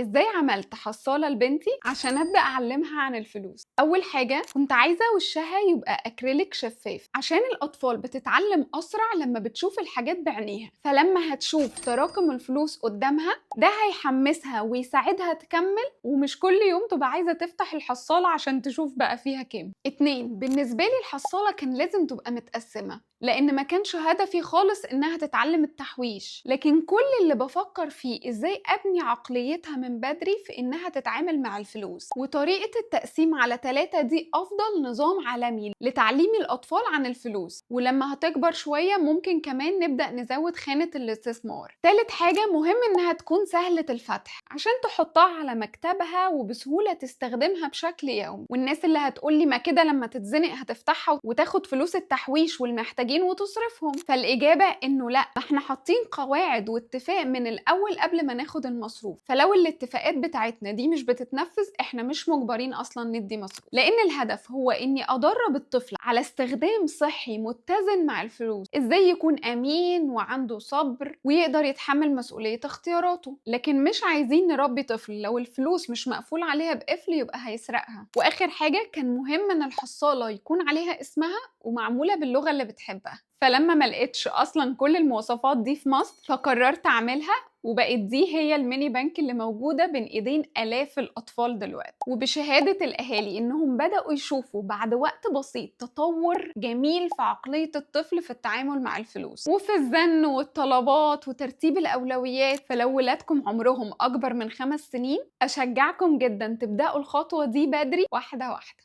ازاي عملت حصالة لبنتي عشان ابدأ اعلمها عن الفلوس؟ اول حاجة كنت عايزة وشها يبقى اكريليك شفاف عشان الاطفال بتتعلم اسرع لما بتشوف الحاجات بعينيها، فلما هتشوف تراكم الفلوس قدامها ده هيحمسها ويساعدها تكمل، ومش كل يوم تبقى عايزة تفتح الحصالة عشان تشوف بقى فيها كام. اتنين، بالنسبة لي الحصالة كان لازم تبقى متقسمة، لان ما كانش هدفي خالص انها تتعلم التحويش، لكن كل اللي بفكر فيه ازاي ابني عقليتها من بدري في انها تتعامل مع الفلوس. وطريقة التقسيم على 3 دي افضل نظام عالمي لتعليم الاطفال عن الفلوس، ولما هتكبر شوية ممكن كمان نبدأ نزود خانة الاستثمار. تالت حاجة مهم انها تكون سهلة الفتح عشان تحطها على مكتبها وبسهولة تستخدمها بشكل يومي. والناس اللي هتقولي ما كده لما تتزنق هتفتحها وتاخد فلوس التحويش والمحتاجين وتصرفهم، فالإجابة إنه لأ، احنا حاطين قواعد واتفاق من الأول قبل ما ناخد المصروف، فلو الاتفاقات بتاعتنا دي مش بتتنفذ احنا مش مجبرين أصلا ندي مصروف، لأن الهدف هو إني أدرب الطفل على استخدام صحي متزن مع الفلوس، إزاي يكون أمين وعنده صبر ويقدر يتحمل مسؤولية اختياراته. لكن مش عايزين نربي طفل لو الفلوس مش مقفول عليها بقفل يبقى هيسرقها. وآخر حاجة كان مهم إن الحصالة يكون عليها اسمها ومعمولة باللغة اللي بتحبها، فلما ما لقيتش اصلا كل المواصفات دي في مصر فقررت اعملها، وبقت دي هي الميني بنك اللي موجودة بين ايدين الاف الاطفال دلوقتي. وبشهادة الاهالي انهم بدأوا يشوفوا بعد وقت بسيط تطور جميل في عقلية الطفل في التعامل مع الفلوس وفي الزن والطلبات وترتيب الاولويات. فلو ولادكم عمرهم اكبر من 5 سنين اشجعكم جدا تبدأوا الخطوة دي بدري، واحدة واحدة.